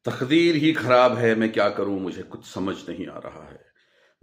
तकदीर ही खराब है, मैं क्या करूं, मुझे कुछ समझ नहीं आ रहा है।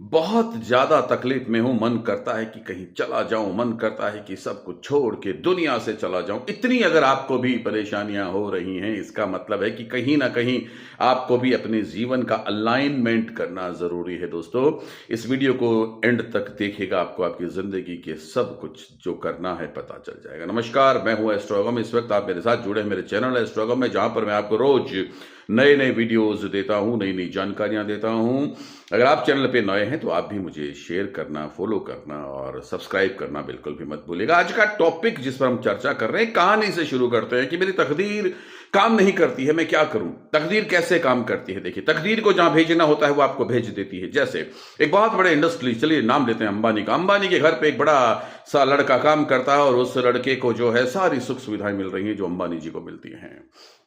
बहुत ज्यादा तकलीफ में हूं। मन करता है कि कहीं चला जाऊं, मन करता है कि सब कुछ छोड़ के दुनिया से चला जाऊं। इतनी अगर आपको भी परेशानियां हो रही हैं, इसका मतलब है कि कहीं ना कहीं आपको भी अपने जीवन का अलाइनमेंट करना जरूरी है। दोस्तों, इस वीडियो को एंड तक देखिएगा, आपको आपकी जिंदगी के सब कुछ जो करना है पता चल जाएगा। नमस्कार, मैं हूं एस्ट्रोगम। इस वक्त आप मेरे साथ जुड़े हैं मेरे चैनल एस्ट्रोगम में, जहां पर मैं आपको रोज नए नए वीडियोस देता हूं, नई नई जानकारियां देता हूं। अगर आप चैनल पे नए हैं तो आप भी मुझे शेयर करना, फॉलो करना और सब्सक्राइब करना बिल्कुल भी मत भूलिएगा। आज का टॉपिक जिस पर हम चर्चा कर रहे हैं, कहानी से शुरू करते हैं कि मेरी तकदीर काम नहीं करती है, मैं क्या करूं। तकदीर कैसे काम करती है? देखिए, तकदीर को जहां भेजना होता है वो आपको भेज देती है। जैसे एक बहुत बड़े इंडस्ट्री, चलिए नाम लेते हैं अंबानी का। अंबानी के घर पे एक बड़ा सा लड़का काम करता है और उस लड़के को जो है सारी सुख सुविधाएं मिल रही हैं जो अंबानी जी को मिलती हैं।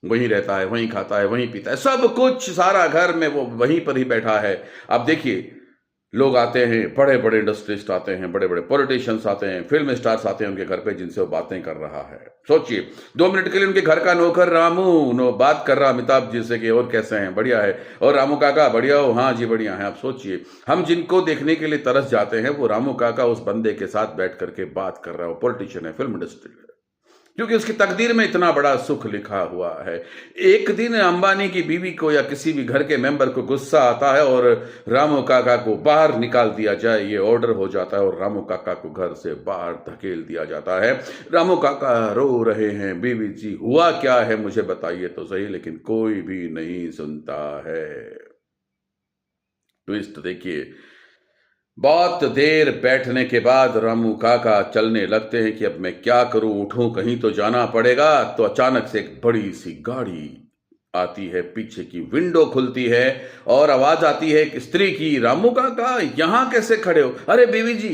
वहीं रहता है, वहीं खाता है, वहीं पीता है, सब कुछ, सारा घर में वो वहीं पर ही बैठा है। अब देखिए, लोग आते हैं, बड़े बड़े इंडस्ट्रिस्ट आते हैं, बड़े बड़े पॉलिटिशियंस आते हैं, फिल्म स्टार्स आते हैं उनके घर पे, जिनसे वो बातें कर रहा है। सोचिए, 2 मिनट के लिए उनके घर का नौकर रामू नो बात कर रहा अमिताभ जी से कि और कैसे हैं, बढ़िया है, और रामू काका बढ़िया हो, हाँ जी बढ़िया है। आप सोचिए, हम जिनको देखने के लिए तरस जाते हैं, वो रामू काका उस बंदे के साथ बैठ करके बात कर रहा है। वो पॉलिटिशियन है, फिल्म इंडस्ट्री है, क्योंकि उसकी तकदीर में इतना बड़ा सुख लिखा हुआ है। एक दिन अंबानी की बीवी को या किसी भी घर के मेंबर को गुस्सा आता है और रामू काका को बाहर निकाल दिया जाए, ये ऑर्डर हो जाता है और रामू काका को घर से बाहर धकेल दिया जाता है। रामू काका रो रहे हैं, बीवी जी हुआ क्या है मुझे बताइए तो सही, लेकिन कोई भी नहीं सुनता है। ट्विस्ट देखिए, बहुत देर बैठने के बाद रामू काका चलने लगते हैं कि अब मैं क्या करूं, उठूं, कहीं तो जाना पड़ेगा। तो अचानक से एक बड़ी सी गाड़ी आती है, पीछे की विंडो खुलती है और आवाज आती है एक स्त्री की, रामू काका यहां कैसे खड़े हो? अरे बीवी जी,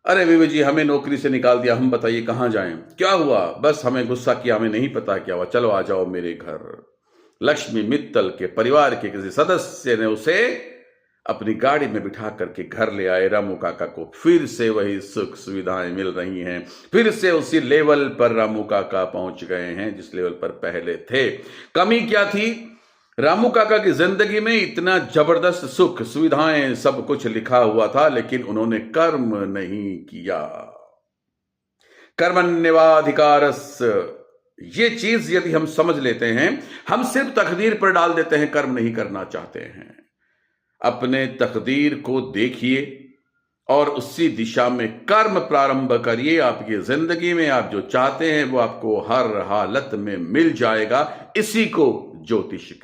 अरे बीवी जी, हमें नौकरी से निकाल दिया, हम बताइए कहां जाएं? क्या हुआ? बस हमें गुस्सा किया, हमें नहीं पता क्या हुआ, चलो आ जाओ मेरे घर। लक्ष्मी मित्तल के परिवार के किसी सदस्य ने उसे अपनी गाड़ी में बिठा करके घर ले आए। रामू काका को फिर से वही सुख सुविधाएं मिल रही हैं, फिर से उसी लेवल पर रामू काका पहुंच गए हैं जिस लेवल पर पहले थे। कमी क्या थी? रामू काका की जिंदगी में इतना जबरदस्त सुख सुविधाएं सब कुछ लिखा हुआ था, लेकिन उन्होंने कर्म नहीं किया। कर्मण्येवाधिकारस्, ये चीज यदि हम समझ लेते हैं, हम सिर्फ तकदीर पर डाल देते हैं, कर्म नहीं करना चाहते हैं। अपने तकदीर को देखिए और उसी दिशा में कर्म प्रारंभ करिए। आपकी जिंदगी में आप जो चाहते हैं वो आपको हर हालत में मिल जाएगा। इसी को ज्योतिष कहते हैं।